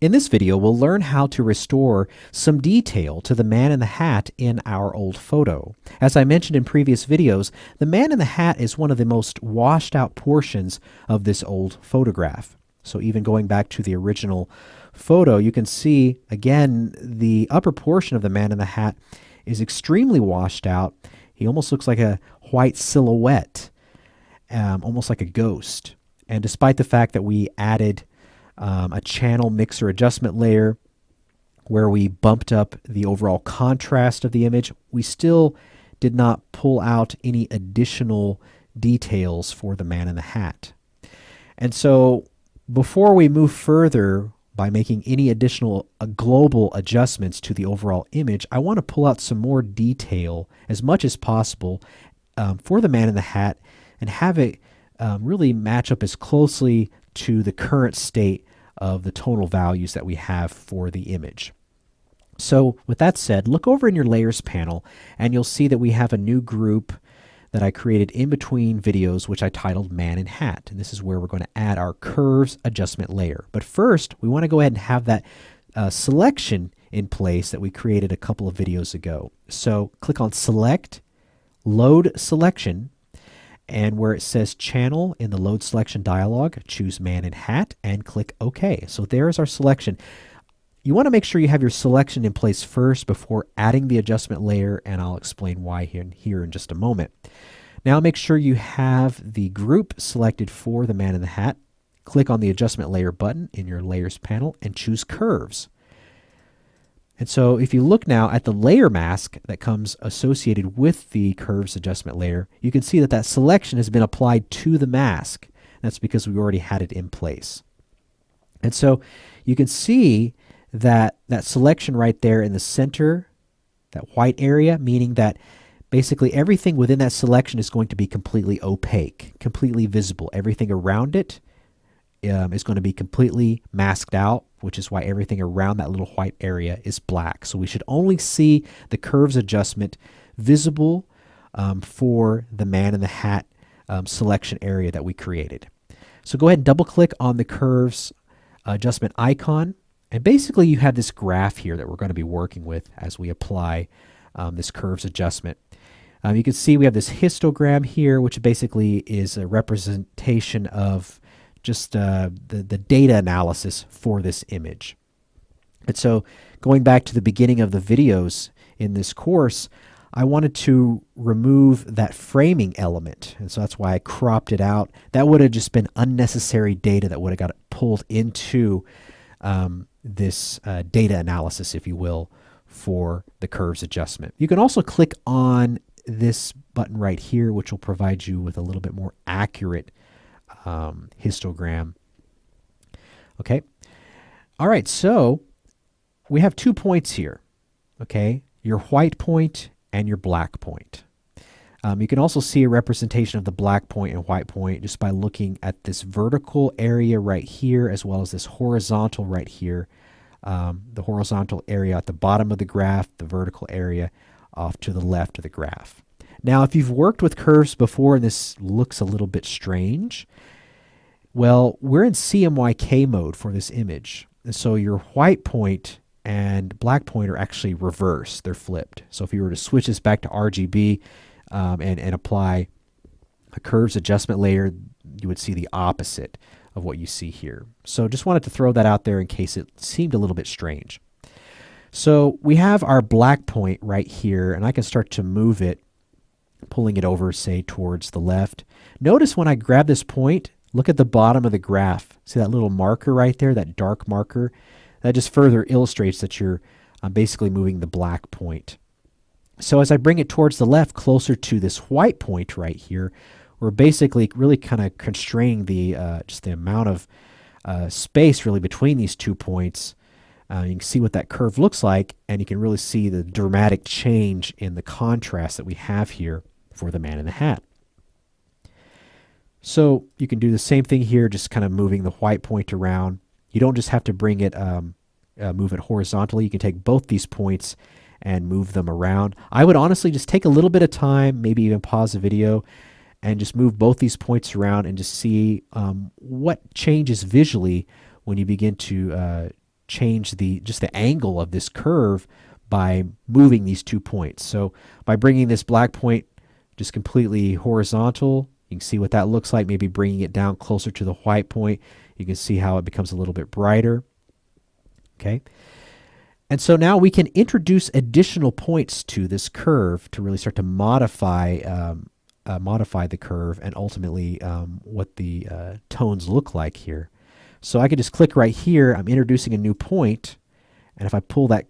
In this video, we'll learn how to restore some detail to the man in the hat in our old photo. As I mentioned in previous videos, the man in the hat is one of the most washed out portions of this old photograph. So even going back to the original photo, you can see again the upper portion of the man in the hat is extremely washed out. He almost looks like a white silhouette, almost like a ghost. And despite the fact that we added a channel mixer adjustment layer where we bumped up the overall contrast of the image, we still did not pull out any additional details for the man in the hat. And so before we move further by making any additional global adjustments to the overall image, I want to pull out some more detail as much as possible for the man in the hat and have it really match up as closely to the current state of the tonal values that we have for the image. So with that said, look over in your layers panel and you'll see that we have a new group that I created in between videos, which I titled Man in Hat. And this is where we're going to add our curves adjustment layer. But first, we want to go ahead and have that selection in place that we created a couple of videos ago. So click on Select, Load Selection, and where it says Channel in the Load Selection dialog, choose Man in Hat and click OK. So there's our selection. You want to make sure you have your selection in place first before adding the adjustment layer, and I'll explain why here in just a moment. Now make sure you have the group selected for the man in the hat. Click on the adjustment layer button in your layers panel and choose curves. And so if you look now at the layer mask that comes associated with the curves adjustment layer, you can see that that selection has been applied to the mask. That's because we already had it in place. And so you can see that that selection right there in the center, that white area, meaning that basically everything within that selection is going to be completely opaque, completely visible. Everything around it is going to be completely masked out, which is why everything around that little white area is black. So we should only see the curves adjustment visible for the man in the hat selection area that we created. So go ahead and double click on the curves adjustment icon. And basically you have this graph here that we're going to be working with as we apply this curves adjustment. You can see we have this histogram here, which basically is a representation of just the data analysis for this image. And so going back to the beginning of the videos in this course, I wanted to remove that framing element. And so that's why I cropped it out. That would have just been unnecessary data that would have got pulled into this data analysis, if you will, for the curves adjustment. You can also click on this button right here, which will provide you with a little bit more accurate histogram. Okay. All right. So we have 2 points here. Okay. Your white point and your black point. You can also see a representation of the black point and white point just by looking at this vertical area right here, as well as this horizontal right here. The horizontal area at the bottom of the graph, the vertical area off to the left of the graph. Now, if you've worked with curves before and this looks a little bit strange, well, we're in CMYK mode for this image. And so your white point and black point are actually reversed. They're flipped. So if you were to switch this back to RGB and apply a curves adjustment layer, you would see the opposite of what you see here. So just wanted to throw that out there in case it seemed a little bit strange. So we have our black point right here, and I can start to move it, pulling it over, say, towards the left. Notice when I grab this point, look at the bottom of the graph. See that little marker right there, that dark marker? That just further illustrates that you're basically moving the black point. So as I bring it towards the left, closer to this white point right here, we're basically really kind of constraining the just the amount of space really between these 2 points. You can see what that curve looks like, and you can really see the dramatic change in the contrast that we have here for the man in the hat. So you can do the same thing here, just kind of moving the white point around. You don't just have to bring it, move it horizontally. You can take both these points and move them around. I would honestly just take a little bit of time, maybe even pause the video, and just move both these points around and just see what changes visually when you begin to change just the angle of this curve by moving these 2 points. So by bringing this black point just completely horizontal, you can see what that looks like. Maybe bringing it down closer to the white point, you can see how it becomes a little bit brighter. Okay. And so now we can introduce additional points to this curve to really start to modify the curve and ultimately what the tones look like here. So I could just click right here. I'm introducing a new point, and if I pull that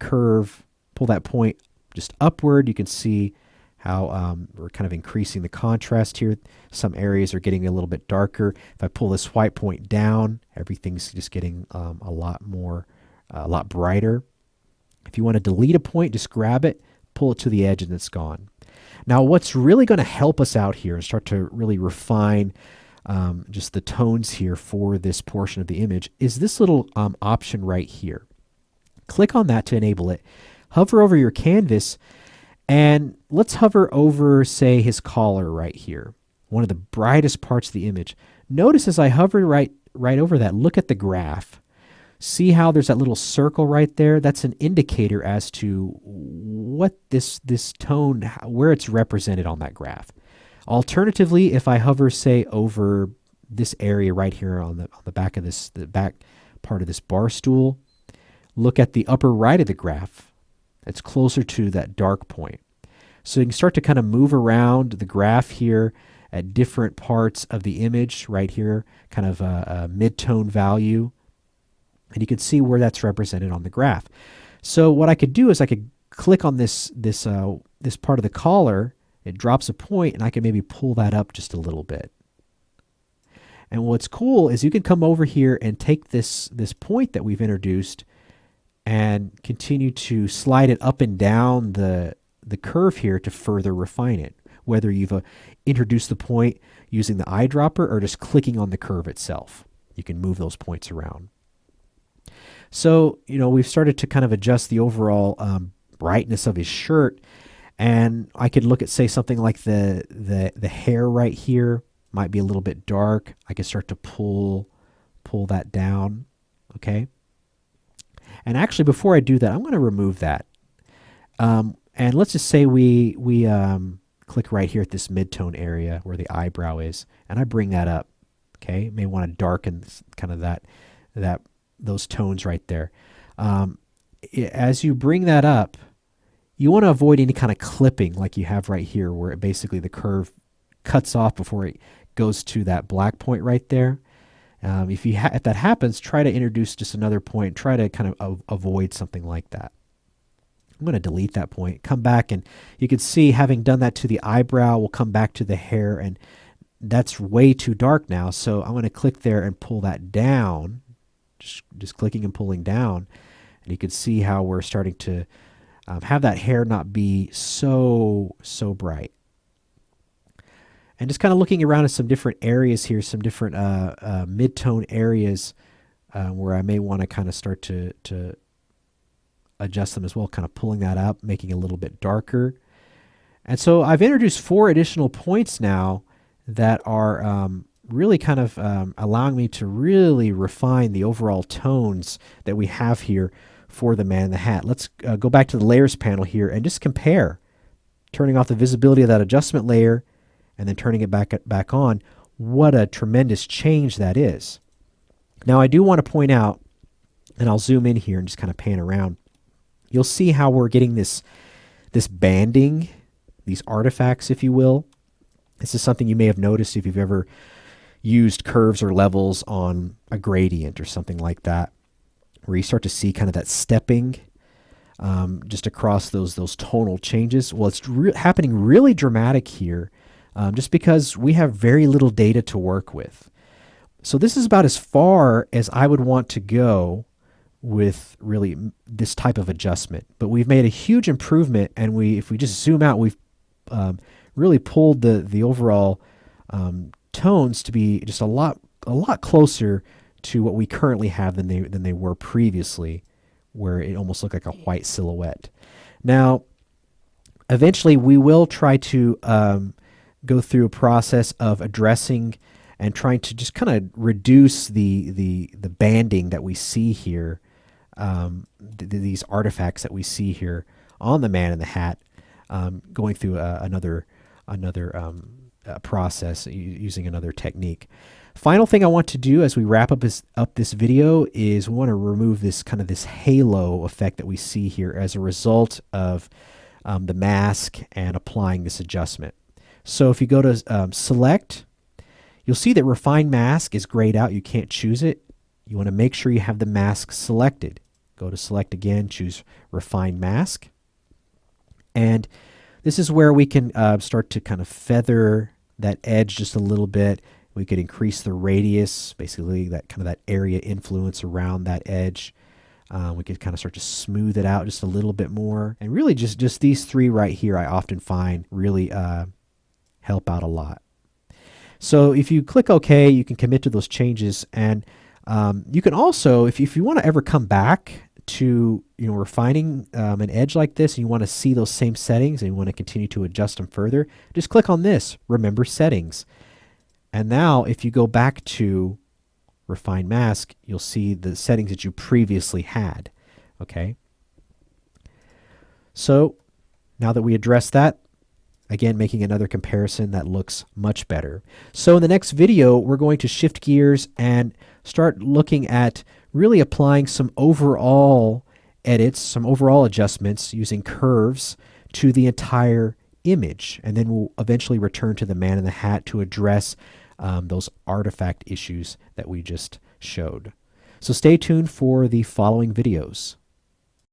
point just upward, you can see how we're kind of increasing the contrast here. Some areas are getting a little bit darker. If I pull this white point down, everything's just getting a lot brighter. If you want to delete a point, just grab it, pull it to the edge, and it's gone. Now, what's really going to help us out here and start to really refine just the tones here for this portion of the image is this little option right here. Click on that to enable it. Hover over your canvas, and let's hover over, say, his collar right here, one of the brightest parts of the image. Notice as I hover right over that, look at the graph. See how there's that little circle right there? That's an indicator as to what this tone, where it's represented on that graph. Alternatively, if I hover, say, over this area right here on the back of the back part of this bar stool, look at the upper right of the graph. It's closer to that dark point. So you can start to kind of move around the graph here at different parts of the image right here, kind of a mid-tone value. And you can see where that's represented on the graph. So what I could do is I could click on this part of the collar. It drops a point, and I can maybe pull that up just a little bit. And what's cool is you can come over here and take this point that we've introduced and continue to slide it up and down the curve here to further refine it, whether you've introduced the point using the eyedropper or just clicking on the curve itself. You can move those points around. So, we've started to kind of adjust the overall brightness of his shirt, and I could look at, say, something like the hair right here might be a little bit dark. I could start to pull that down, okay? And actually, before I do that, I'm going to remove that. And let's just say we click right here at this mid-tone area where the eyebrow is, and I bring that up, okay? May want to darken kind of those tones right there. As you bring that up, you want to avoid any kind of clipping like you have right here, where basically the curve cuts off before it goes to that black point right there. If that happens, try to introduce just another point. Try to kind of avoid something like that. I'm going to delete that point. Come back, and you can see, having done that to the eyebrow, we'll come back to the hair, and that's way too dark now. So I'm going to click there and pull that down. Just clicking and pulling down, and you can see how we're starting to have that hair not be so bright. And just kind of looking around at some different areas here, some different mid-tone areas where I may want to kind of start to adjust them as well, kind of pulling that up, making it a little bit darker. And so I've introduced 4 additional points now that are really kind of allowing me to really refine the overall tones that we have here for the man in the hat. Let's go back to the layers panel here and just compare, turning off the visibility of that adjustment layer and then turning it back on. What a tremendous change that is. Now I do want to point out, and I'll zoom in here and just kind of pan around. You'll see how we're getting this banding, these artifacts, if you will. This is something you may have noticed if you've ever used curves or levels on a gradient or something like that, where you start to see kind of that stepping just across those tonal changes. Well, it's happening really dramatic here just because we have very little data to work with. So this is about as far as I would want to go with really this type of adjustment. But we've made a huge improvement, and if we just zoom out, we've really pulled the overall tones to be just a lot closer to what we currently have than they were previously, where it almost looked like a white silhouette. Now, eventually we will try to go through a process of addressing and trying to just kind of reduce the banding that we see here these artifacts that we see here on the man in the hat, going through another process using another technique. Final thing I want to do as we wrap up this video is we want to remove this kind of this halo effect that we see here as a result of the mask and applying this adjustment. So if you go to select, you'll see that refine mask is grayed out. You can't choose it. You want to make sure you have the mask selected. Go to select again, choose refine mask. And this is where we can start to kind of feather that edge just a little bit. We could increase the radius, basically that kind of that area influence around that edge. We could kind of start to smooth it out just a little bit more. And really just these three right here I often find really help out a lot. So if you click OK, you can commit to those changes. And you can also, if you want to ever come back to refining an edge like this, and you want to see those same settings and you want to continue to adjust them further, just click on this, remember settings. And now if you go back to refine mask, you'll see the settings that you previously had. Okay. So now that we addressed that, again, making another comparison that looks much better. So in the next video, we're going to shift gears and start looking at really applying some overall edits, some overall adjustments using curves to the entire image. And then we'll eventually return to the man in the hat to address those artifact issues that we just showed. So stay tuned for the following videos.